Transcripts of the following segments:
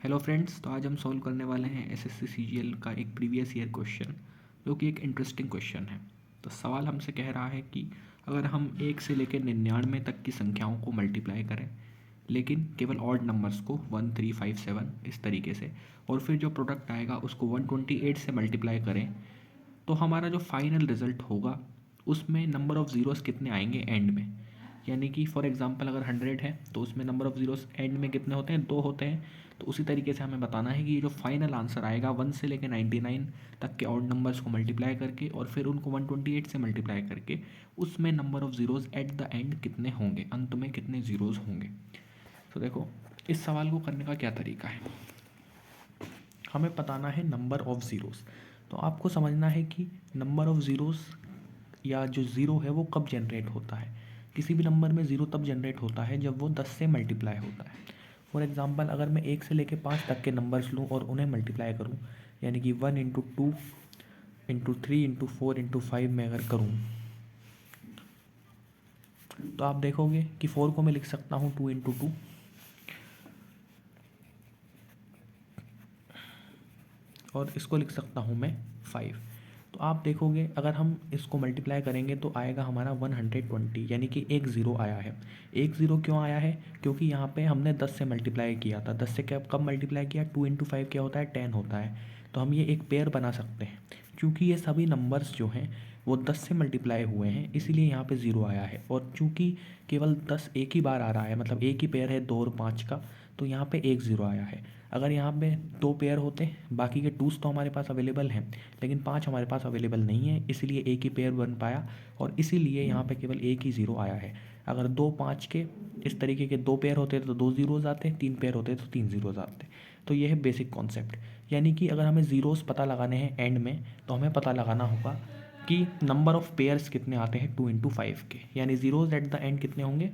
Hello friends, तो आज हम सॉल्व करने वाले हैं एसएससी सीजीएल का एक प्रीवियस ईयर क्वेश्चन जो कि एक इंटरेस्टिंग क्वेश्चन है। तो सवाल हमसे कह रहा है कि अगर हम 1 से लेकर 99 तक की संख्याओं को मल्टीप्लाई करें लेकिन केवल ऑड नंबर्स को 1 3 5 7 इस तरीके से, और फिर जो प्रोडक्ट आएगा उसको 128 से मल्टीप्लाई करें, तो हमारा जो फाइनल रिजल्ट होगा उसमें नंबर ऑफ़ ज़ीरोस कितने आएंगे एंड में। यानी कि फॉर एग्जांपल अगर 100 है तो उसमें नंबर ऑफ़ ज़ीरोस एंड में कितने होते हैं, 2 होते हैं। तो उसी तरीके से हमें बताना है कि ये जो फाइनल आंसर आएगा 1 से लेकर 99 तक के ऑड नंबर्स को मल्टीप्लाई करके और फिर उनको 128 से मल्टीप्लाई करके उसमें number of zeros at the end कितने होंगे, अंत में कितने ज़ीरोज़ होंगे। तो देखो, इस सवाल को करने का क्या तरीका है। हमें बताना है नंबर ऑफ़ ज़ीरोज़। तो आपको समझना है कि नंबर ऑफ़ ज़ीरोज़ या जो ज़ीरो है वो कब जनरेट होता है। किसी भी नंबर में ज़ीरो तब जनरेट होता है जब वो 10 से मल्टीप्लाई होता है। फॉर एग्ज़ाम्पल अगर मैं 1 से लेकर 5 तक के नंबर्स लूँ और उन्हें मल्टीप्लाई करूँ, यानी कि 1 इंटू 2 इंटू 3 इंटू 4 इंटू 5 में अगर करूँ, तो आप देखोगे कि 4 को मैं लिख सकता हूँ 2 इंटू 2, और इसको लिख सकता हूँ मैं 5। तो आप देखोगे अगर हम इसको मल्टीप्लाई करेंगे तो आएगा हमारा 120, यानी कि एक ज़ीरो आया है। एक ज़ीरो क्यों आया है? क्योंकि यहाँ पे हमने 10 से मल्टीप्लाई किया था। 10 से कब मल्टीप्लाई किया? 2 इंटू 5 क्या होता है? 10 होता है। तो हम ये एक पेयर बना सकते हैं। क्योंकि ये सभी नंबर्स जो हैं वो 10 से मल्टीप्लाई हुए हैं, इसीलिए यहाँ पे ज़ीरो आया है। और चूँकि केवल 10 एक ही बार आ रहा है, मतलब एक ही पेयर है 2 और 5 का, तो यहाँ पे एक ज़ीरो आया है। अगर यहाँ पे 2 पेयर होते, बाकी के 2s तो हमारे पास अवेलेबल हैं, लेकिन 5 हमारे पास अवेलेबल नहीं है, इसलिए एक ही पेयर बन पाया और इसीलिए यहाँ पे केवल एक ही ज़ीरो आया है। अगर 2 5 के इस तरीके के 2 पेयर होते तो 2 ज़ीरोज़ आते, 3 पेयर होते तो 3 ज़ीरोज़ आते। तो ये है बेसिक कॉन्सेप्ट। यानी कि अगर हमें ज़ीरोज़ पता लगाने हैं एंड में, तो हमें पता लगाना होगा कि नंबर ऑफ़ पेयर्स कितने आते हैं 2 इंटू 5 के, यानी ज़ीरोज़ एट द एंड कितने होंगे,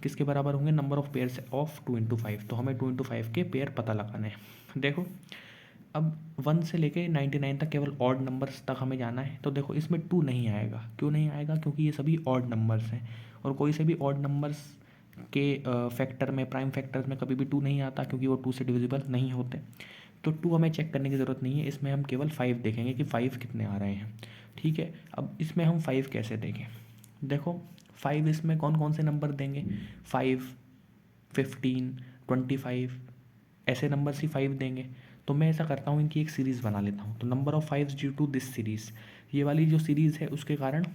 किसके बराबर होंगे, number of pairs of 2 into 5। तो हमें 2 इंटू 5 के पेयर पता लगाने हैं। देखो, अब 1 से लेके 99 तक केवल ऑड नंबर्स तक हमें जाना है। तो देखो, इसमें 2 नहीं आएगा। क्यों नहीं आएगा? क्योंकि ये सभी ऑड नंबर्स हैं और कोई से भी ऑड नंबर्स के फैक्टर में, प्राइम फैक्टर्स में कभी भी 2 नहीं आता, क्योंकि वो 2 से डिविजिबल नहीं होते। तो 2 हमें चेक करने की ज़रूरत नहीं है। इसमें हम केवल 5 देखेंगे कि 5 कितने आ रहे हैं। ठीक है, अब इसमें हम 5 कैसे देखें। देखो, 5 इसमें कौन कौन से नंबर देंगे, 5 15 25 ऐसे नंबर्स ही 5 देंगे। तो मैं ऐसा करता हूँ, इनकी एक सीरीज़ बना लेता हूँ। तो number of fives due to this series, ये वाली जो सीरीज़ है उसके कारण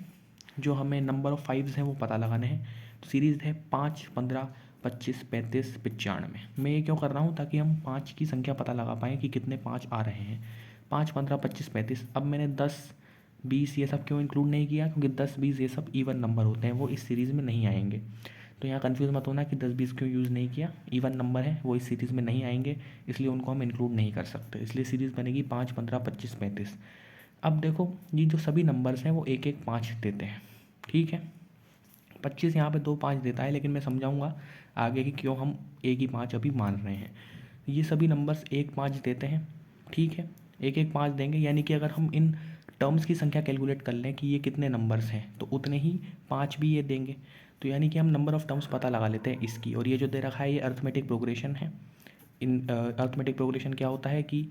जो हमें नंबर ऑफ़ फाइव्स हैं वो पता लगाने हैं। तो सीरीज़ है 5 15 25 35 95। मैं ये क्यों कर रहा हूँ? ताकि हम 5 की संख्या पता लगा पाएँ कि कितने 5 आ रहे हैं। 5 15 25 35। अब मैंने 10 20 ये सब क्यों इंक्लूड नहीं किया? क्योंकि 10 20 ये सब इवन नंबर होते हैं, वो इस सीरीज़ में नहीं आएंगे। तो यहाँ कन्फ्यूज़ मत होना कि 10 20 क्यों यूज़ नहीं किया। इवन नंबर है, वो इस सीरीज़ में नहीं आएंगे, इसलिए उनको हम इंक्लूड नहीं कर सकते। इसलिए सीरीज़ बनेगी 5 15 25 35। अब देखो, ये जो सभी नंबर्स हैं वो एक एक 5 देते हैं। ठीक है, 25 यहाँ पे 2 5 देता है, लेकिन मैं समझाऊंगा आगे कि क्यों हम एक ही 5 अभी मान रहे हैं। ये सभी नंबर्स 1 5 देते हैं। ठीक है, एक एक 5 देंगे, यानी कि अगर हम इन टर्म्स की संख्या कैलकुलेट कर लें कि ये कितने नंबर्स हैं, तो उतने ही 5 भी ये देंगे। तो यानी कि हम नंबर ऑफ़ टर्म्स पता लगा लेते हैं इसकी। और ये जो दे रखा है ये अर्थमेटिक प्रोग्रेशन है। इन अर्थमेटिक प्रोग्रेशन क्या होता है कि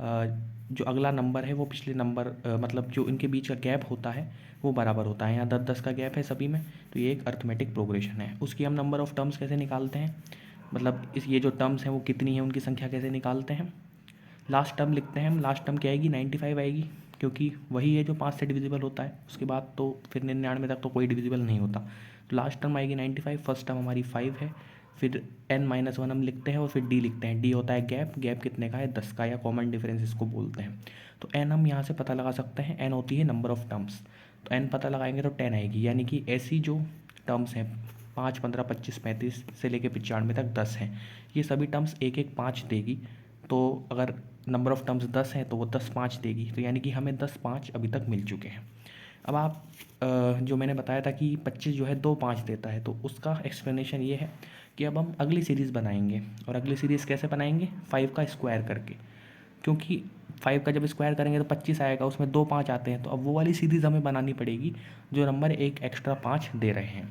जो अगला नंबर है वो पिछले नंबर, मतलब जो इनके बीच का गैप होता है वो बराबर होता है। यहाँ 10 10 का गैप है सभी में, तो ये एक अर्थमेटिक प्रोग्रेशन है। उसकी हम नंबर ऑफ़ टर्म्स कैसे निकालते हैं, मतलब ये जो टर्म्स हैं वो कितनी हैं उनकी संख्या कैसे निकालते हैं। लास्ट टर्म लिखते हैं हम। लास्ट टर्म क्या आएगी? 95 आएगी, क्योंकि वही है जो 5 से डिविजिबल होता है। उसके बाद तो फिर 99 तक तो कोई डिविजिबल नहीं होता। तो लास्ट टर्म आएगी 95। फर्स्ट टर्म हमारी 5 है। फिर n-1 हम लिखते हैं और फिर d लिखते हैं। d होता है गैप। गैप कितने का है? 10 का, या कॉमन डिफरेंस इसको बोलते हैं। तो n हम यहाँ से पता लगा सकते हैं। n होती है नंबर ऑफ़ टर्म्स। तो n पता लगाएंगे तो 10 आएगी, यानी कि ऐसी जो टर्म्स हैं 5 15 25 35 से लेकर 95 तक 10 हैं, ये सभी टर्म्स एक एक 5 देगी। तो अगर नंबर ऑफ़ टर्म्स 10 हैं तो वो 10 5 देगी। तो यानी कि हमें 10 5 अभी तक मिल चुके हैं। अब आप जो मैंने बताया था कि 25 जो है 2 5 देता है, तो उसका एक्सप्लेनेशन ये है कि अब हम अगली सीरीज़ बनाएंगे। और अगली सीरीज़ कैसे बनाएंगे? 5 का स्क्वायर करके। क्योंकि 5 का जब स्क्वायर करेंगे तो 25 आएगा, उसमें 2 5 आते हैं। तो अब वो वाली सीरीज़ हमें बनानी पड़ेगी जो नंबर एक एक्स्ट्रा 5 दे रहे हैं।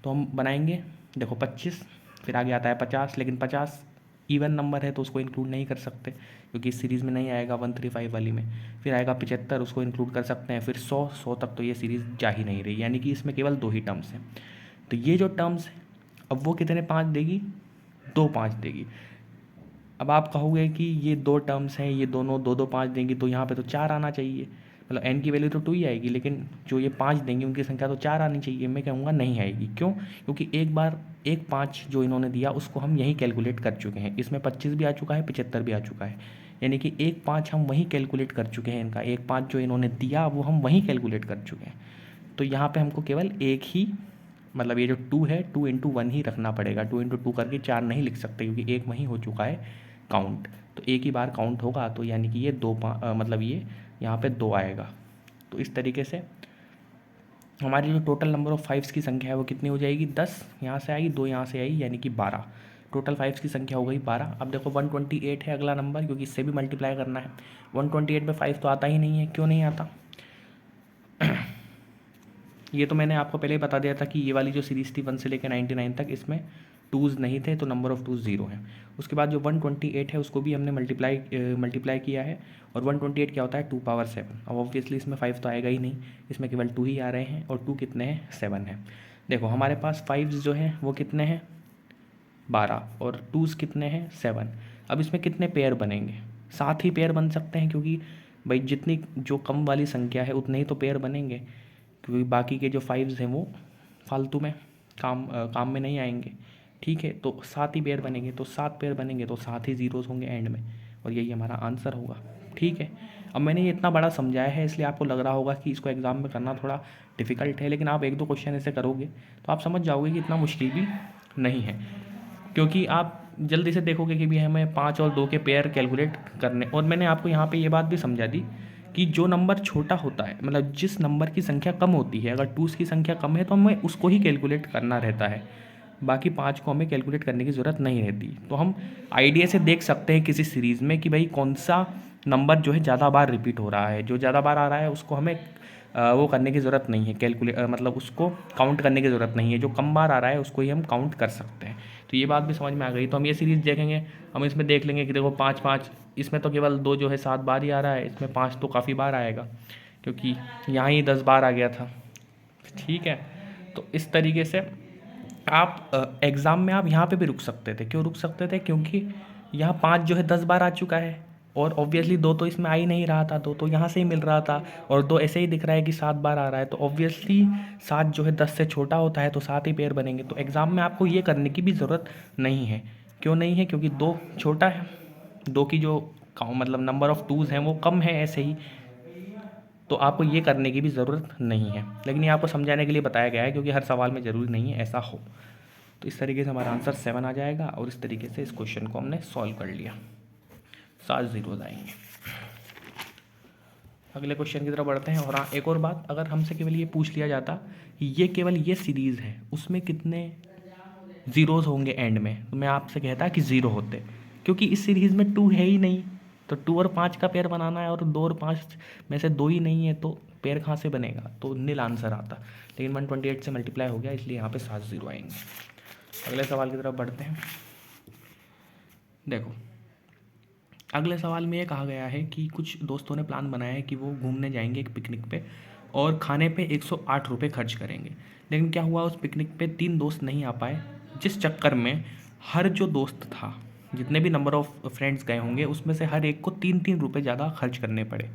तो हम बनाएंगे। देखो 25, फिर आगे आता है 50, लेकिन 50 इवन नंबर है तो उसको इंक्लूड नहीं कर सकते क्योंकि इस सीरीज़ में नहीं आएगा 135 वाली में। फिर आएगा 75, उसको इंक्लूड कर सकते हैं। फिर 100 तक तो ये सीरीज़ जा ही नहीं रही, यानी कि इसमें केवल 2 ही टर्म्स हैं। तो ये जो टर्म्स है अब वो कितने 5 देगी, 2 5 देगी। अब आप कहोगे कि ये 2 टर्म्स हैं, ये दोनों 2 2 5 देंगी, तो यहाँ पे तो 4 आना चाहिए, मतलब n की वैल्यू तो 2 ही आएगी, लेकिन जो ये 5 देंगी उनकी संख्या तो 4 आनी चाहिए। मैं कहूँगा नहीं आएगी। क्यों? क्योंकि एक बार 1 5 जो इन्होंने दिया उसको हम यहीं कैलकुलेट कर चुके हैं। इसमें 25 भी आ चुका है, 75 भी आ चुका है, यानी कि 1 5 हम वहीं कैलकुलेट कर चुके हैं। इनका 1 5 जो इन्होंने दिया वो हम वहीं कैलकुलेट कर चुके हैं। तो यहाँ पे हमको केवल एक ही, मतलब ये जो 2 है 2 × 1 ही रखना पड़ेगा। 2 × 2 करके 4 नहीं लिख सकते क्योंकि एक वहीं हो चुका है काउंट। तो एक ही बार काउंट होगा, तो यानी कि ये 2 मतलब ये यहाँ पे 2 आएगा। तो इस तरीके से हमारी जो टोटल नंबर ऑफ़ 5s की संख्या है वो कितनी हो जाएगी, 10 यहाँ से आई, 2 यहाँ से आई, यानी कि 12। टोटल 5s की संख्या हो गई 12। अब देखो 128 है अगला नंबर, क्योंकि इससे भी मल्टीप्लाई करना है। 128 में 5 तो आता ही नहीं है। क्यों नहीं आता? ये तो मैंने आपको पहले ही बता दिया था कि ये वाली जो सीरीज़ थी 1 से लेकर 99 तक, इसमें 2s नहीं थे, तो नंबर ऑफ़ 2s 0 है। उसके बाद जो 128 है उसको भी हमने मल्टीप्लाई किया है, और 128 क्या होता है, 2 पावर 7। अब ऑब्वियसली इसमें 5 तो आएगा ही नहीं, इसमें केवल 2 ही आ रहे हैं, और 2 कितने हैं, 7 है। देखो हमारे पास 5s जो हैं वो कितने हैं, 12, और 2s कितने हैं, 7। अब इसमें कितने पेयर बनेंगे, 7 ही पेयर बन सकते हैं, क्योंकि भाई जितनी जो कम वाली संख्या है उतने ही तो पेयर बनेंगे, क्योंकि बाकी के जो 5s हैं वो फालतू में काम में नहीं आएंगे। ठीक है, तो 7 ही पेयर बनेंगे, तो 7 पेयर बनेंगे तो 7 ही ज़ीरोज़ होंगे एंड में, और यही हमारा आंसर होगा। ठीक है, अब मैंने ये इतना बड़ा समझाया है, इसलिए आपको लग रहा होगा कि इसको एग्ज़ाम में करना थोड़ा डिफ़िकल्ट है, लेकिन आप 1 2 क्वेश्चन ऐसे करोगे तो आप समझ जाओगे कि इतना मुश्किल भी नहीं है, क्योंकि आप जल्दी से देखोगे कि भी हमें 5 और 2 के पेयर कैलकुलेट करने। और मैंने आपको यहाँ पे ये बात भी समझा दी कि जो नंबर छोटा होता है, मतलब जिस नंबर की संख्या कम होती है, अगर 2s की संख्या कम है तो हमें उसको ही कैलकुलेट करना रहता है, बाकी 5 को हमें कैलकुलेट करने की ज़रूरत नहीं रहती। तो हम आइडिया से देख सकते हैं किसी सीरीज़ में कि भाई कौन सा नंबर जो है ज़्यादा बार रिपीट हो रहा है। जो ज़्यादा बार आ रहा है उसको हमें वो करने की ज़रूरत नहीं है, मतलब उसको काउंट करने की ज़रूरत नहीं है। जो कम बार आ रहा है उसको ही हम काउंट कर सकते हैं। तो ये बात भी समझ में आ गई। तो हम ये सीरीज़ देखेंगे, हम इसमें देख लेंगे कि देखो 5 5, इसमें तो केवल 2 जो है 7 बार ही आ रहा है, इसमें 5 तो काफ़ी बार आएगा, क्योंकि यहाँ ही 10 बार आ गया था। ठीक है, तो इस तरीके से आप एग्ज़ाम में आप यहाँ पे भी रुक सकते थे। क्यों रुक सकते थे? क्योंकि यहाँ 5 जो है 10 बार आ चुका है, और ऑब्वियसली 2 तो इसमें आ ही नहीं रहा था, 2 तो यहाँ से ही मिल रहा था, और 2 ऐसे ही दिख रहा है कि 7 बार आ रहा है, तो ऑब्वियसली 7 जो है 10 से छोटा होता है, तो 7 ही पेयर बनेंगे। तो एग्ज़ाम में आपको ये करने की भी ज़रूरत नहीं है। क्यों नहीं है? क्योंकि 2 छोटा है, 2 की जो मतलब नंबर ऑफ़ 2s हैं वो कम है ऐसे ही, तो आपको ये करने की भी ज़रूरत नहीं है। लेकिन ये आपको समझाने के लिए बताया गया है, क्योंकि हर सवाल में ज़रूरी नहीं है ऐसा हो। तो इस तरीके से हमारा आंसर 7 आ जाएगा, और इस तरीके से इस क्वेश्चन को हमने सॉल्व कर लिया। 7 ज़ीरोज़ आएंगे। अगले क्वेश्चन की तरफ बढ़ते हैं। और हाँ, एक और बात, अगर हमसे केवल ये पूछ लिया जाता कि ये केवल ये सीरीज़ है, उसमें कितने ज़ीरोज़ होंगे एंड में, तो मैं आपसे कहता कि 0 होते, क्योंकि इस सीरीज़ में 2 है ही नहीं। तो 2 और 5 का पेयर बनाना है, और 2 और 5 में से 2 ही नहीं है, तो पेयर कहाँ से बनेगा? तो नील आंसर आता। लेकिन 128 से मल्टीप्लाई हो गया, इसलिए यहाँ पे 7 0 आएंगे। अगले सवाल की तरफ बढ़ते हैं। देखो, अगले सवाल में ये कहा गया है कि कुछ दोस्तों ने प्लान बनाया है कि वो घूमने जाएंगे एक पिकनिक पे, और खाने पे 108 रुपये खर्च करेंगे। लेकिन क्या हुआ, उस पिकनिक पे 3 दोस्त नहीं आ पाए, जिस चक्कर में हर जो दोस्त था, जितने भी नंबर ऑफ़ फ्रेंड्स गए होंगे, उसमें से हर एक को 3-3 रुपये ज़्यादा खर्च करने पड़े।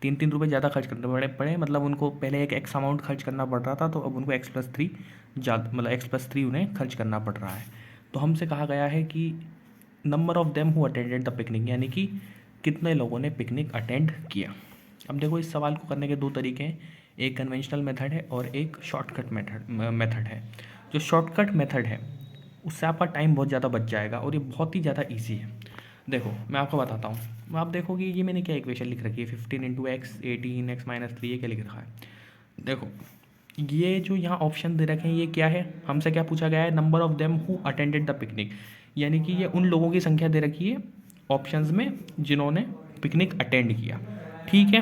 3-3 रुपये ज़्यादा खर्च करने पड़े, मतलब उनको पहले एक एक्स अमाउंट खर्च करना पड़ रहा था, तो अब उनको x+3 ज़्यादा, मतलब x+3 उन्हें खर्च करना पड़ रहा है। तो हमसे कहा गया है कि number of them who attended the picnic, यानी कि कितने लोगों ने पिकनिक अटेंड किया। अब देखो, इस सवाल को करने के 2 तरीके हैं, एक कन्वेंशनल मेथड है और एक शॉर्टकट मेथड है। जो शॉर्टकट मेथड है उससे आपका टाइम बहुत ज़्यादा बच जाएगा, और ये बहुत ही ज़्यादा ईजी है। देखो मैं आपको बताता हूँ, आप देखोगे ये मैंने क्या इक्वेशन लिख रखी है, 15 × x 18 x - 3, ये क्या लिख रखा है। देखो ये जो यहाँ ऑप्शन दे रखे हैं ये क्या है, हमसे क्या पूछा गया है, number of them who attended the picnic, यानी कि ये उन लोगों की संख्या दे रखी है ऑप्शंस में जिन्होंने पिकनिक अटेंड किया। ठीक है,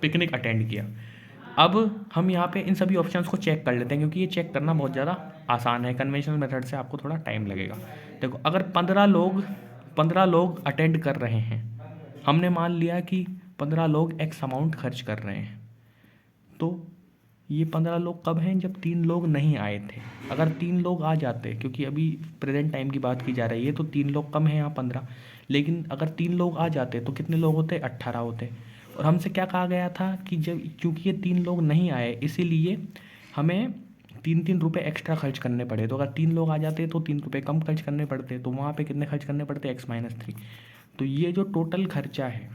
पिकनिक अटेंड किया। अब हम यहाँ पे इन सभी ऑप्शंस को चेक कर लेते हैं, क्योंकि ये चेक करना बहुत ज़्यादा आसान है। कन्वेंशनल मेथड से आपको थोड़ा टाइम लगेगा। देखो, अगर 15 लोग 15 लोग अटेंड कर रहे हैं, हमने मान लिया कि 15 लोग एक्स अमाउंट खर्च कर रहे हैं, तो ये 15 लोग कब हैं, जब 3 लोग नहीं आए थे। अगर 3 लोग आ जाते, क्योंकि अभी प्रेजेंट टाइम की बात की जा रही है, तो 3 लोग कम हैं यहाँ 15, लेकिन अगर 3 लोग आ जाते तो कितने लोग होते, 18 होते। और हमसे क्या कहा गया था कि जब क्योंकि ये 3 लोग नहीं आए इसीलिए हमें 3-3 रुपये एक्स्ट्रा खर्च करने पड़े। तो अगर 3 लोग आ जाते तो 3 रुपये कम खर्च करने पड़ते, तो वहाँ पे कितने खर्च करने पड़ते, x-3। तो ये जो टोटल खर्चा है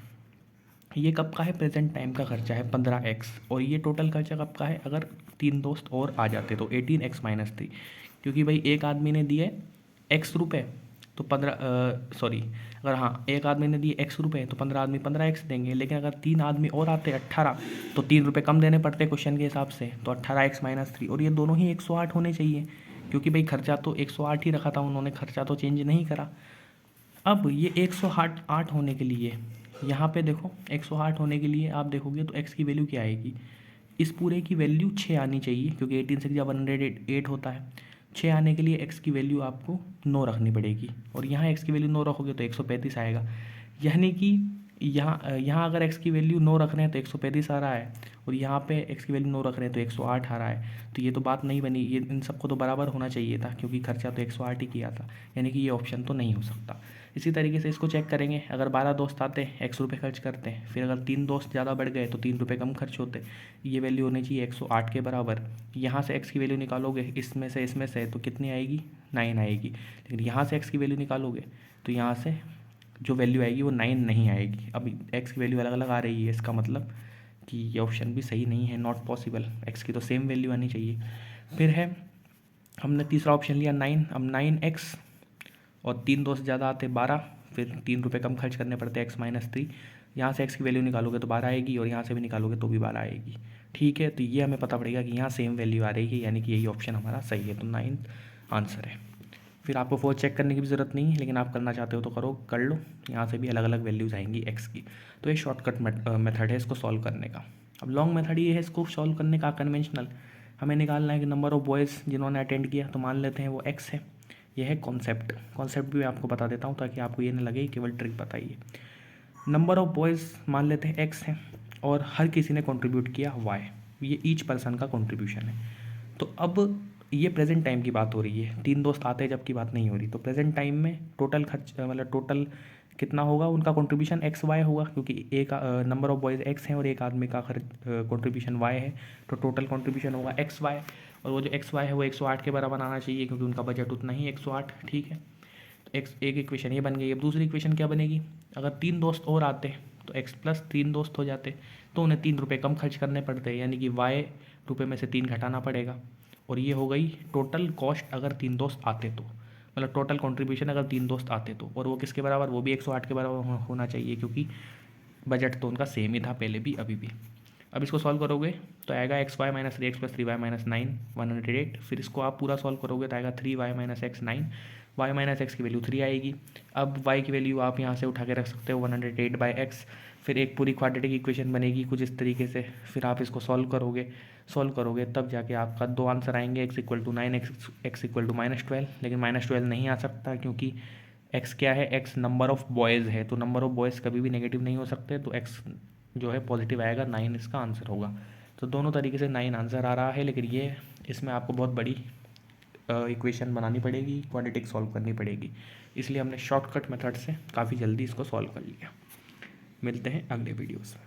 ये कब का है, प्रेजेंट टाइम का खर्चा है 15x, और ये टोटल खर्चा कब का है, अगर 3 दोस्त और आ जाते तो 18x-3। क्योंकि भाई एक आदमी ने दिए x रुपये तो 15 सॉरी, अगर हाँ एक आदमी ने दिए x रुपये तो 15 आदमी 15x देंगे, लेकिन अगर 3 आदमी और आते 18 तो 3 रुपये कम देने पड़ते क्वेश्चन के हिसाब से, तो 18x-3। और ये दोनों ही 108 होने चाहिए, क्योंकि भाई खर्चा तो 108 ही रखा था उन्होंने, खर्चा तो चेंज नहीं करा। अब ये 108 होने के लिए यहाँ पे देखो 108 होने के लिए आप देखोगे तो x की वैल्यू क्या आएगी, इस पूरे की वैल्यू 6 आनी चाहिए, क्योंकि 18 से 108 होता है। 6 आने के लिए x की वैल्यू आपको 9 रखनी पड़ेगी, और यहाँ x की वैल्यू 9 रखोगे तो 135 आएगा। यानी कि यहाँ अगर x की वैल्यू 9 रख रहे हैं तो 135 आ रहा है, और यहाँ पे x की वैल्यू 9 रख रहे हैं तो 108 आ रहा है। तो ये तो बात नहीं बनी, ये इन सबको तो बराबर होना चाहिए था, क्योंकि खर्चा तो 108 ही किया था, यानी कि ये ऑप्शन तो नहीं हो सकता। इसी तरीके से इसको चेक करेंगे, अगर 12 दोस्त आते x रुपये खर्च करते हैं, फिर अगर 3 दोस्त ज़्यादा बढ़ गए तो 3 रुपये कम खर्च होते, ये वैल्यू होनी चाहिए 108 के बराबर। यहाँ से x की वैल्यू निकालोगे इसमें से तो कितनी आएगी, 9 आएगी, लेकिन यहाँ से x की वैल्यू निकालोगे तो यहाँ से जो वैल्यू आएगी वो 9 नहीं आएगी। अब x की वैल्यू अलग अलग आ रही है, इसका मतलब कि ये ऑप्शन भी सही नहीं है, नॉट पॉसिबल, x की तो सेम वैल्यू आनी चाहिए। फिर है हमने तीसरा ऑप्शन लिया 9, अब 9x और 3 दोस्त ज़्यादा आते 12, फिर 3 रुपये कम खर्च करने पड़ते x-3। यहाँ से x की वैल्यू निकालोगे तो 12 आएगी, और यहाँ से भी निकालोगे तो भी 12 आएगी। ठीक है, तो ये हमें पता पड़ेगा कि यहाँ सेम वैल्यू आ रही है, यानी कि यही ऑप्शन हमारा सही है, तो 9 आंसर है। फिर आपको फोर चेक करने की भी ज़रूरत नहीं है, लेकिन आप करना चाहते हो तो कर लो, यहाँ से भी अलग अलग वैल्यूज़ आएंगी x की। तो ये शॉर्टकट मेथड है इसको सॉल्व करने का। अब लॉन्ग मेथड ये है इसको सॉल्व करने का कन्वेंशनल, हमें निकालना है कि नंबर ऑफ़ बॉयज़ जिन्होंने अटेंड किया, तो मान लेते हैं वो x है। यह है कॉन्सेप्ट भी मैं आपको बता देता हूँ ताकि आपको ये नहीं लगे केवल ट्रिक बताइए। नंबर ऑफ़ बॉयज़ मान लेते हैं x है, और हर किसी ने कंट्रीब्यूट किया y, ये ईच पर्सन का कंट्रीब्यूशन है। तो अब ये प्रेजेंट टाइम की बात हो रही है, 3 दोस्त आते हैं जब की बात नहीं हो रही, तो प्रेजेंट टाइम में टोटल खर्च मतलब टोटल कितना होगा उनका कंट्रीब्यूशन XY होगा, क्योंकि एक नंबर ऑफ़ बॉयज़ x हैं और एक आदमी का कंट्रीब्यूशन y है, तो टोटल कंट्रीब्यूशन होगा XY, और वो जो XY है वो 108 के बराबर आना चाहिए, क्योंकि उनका बजट उतना ही 108। ठीक है, तो एक इक्वेशन ये बन गई। अब दूसरी इक्वेशन क्या बनेगी, अगर 3 दोस्त और आते तो x+3 दोस्त हो जाते, तो उन्हें 3 रुपये कम खर्च करने पड़ते, यानी कि y रुपये में से 3 घटाना पड़ेगा, और ये हो गई टोटल कॉस्ट अगर 3 दोस्त आते तो, मतलब टोटल कंट्रीब्यूशन अगर 3 दोस्त आते तो, और वो किसके बराबर, वो भी 108 के बराबर होना चाहिए, क्योंकि बजट तो उनका सेम ही था पहले भी अभी भी। अब इसको सॉल्व करोगे तो आएगा x(y-3x+3y-9 108। फिर इसको आप पूरा सॉल्व करोगे तो आएगा 3y-x 9, y-x की वैल्यू 3 आएगी। अब y की वैल्यू आप यहाँ से उठा के रख सकते हो 108/x। फिर एक पूरी क्वाड्रेटिक इक्वेशन बनेगी कुछ इस तरीके से, फिर आप इसको सॉल्व करोगे तब जाके आपका 2 आंसर आएंगे, x=9, x=-12। लेकिन -12 नहीं आ सकता, क्योंकि x क्या है, x नंबर ऑफ़ बॉयज़ है, तो नंबर ऑफ़ बॉयज़ कभी भी नेगेटिव नहीं हो सकते, तो x जो है पॉजिटिव आएगा, 9 इसका आंसर होगा। तो दोनों तरीके से 9 आंसर आ रहा है, लेकिन ये इसमें आपको बहुत बड़ी इक्वेशन बनानी पड़ेगी, क्वाड्रेटिक सॉल्व करनी पड़ेगी, इसलिए हमने शॉर्टकट मेथड से काफ़ी जल्दी इसको सॉल्व कर लिया। मिलते हैं अगले वीडियोज़ में।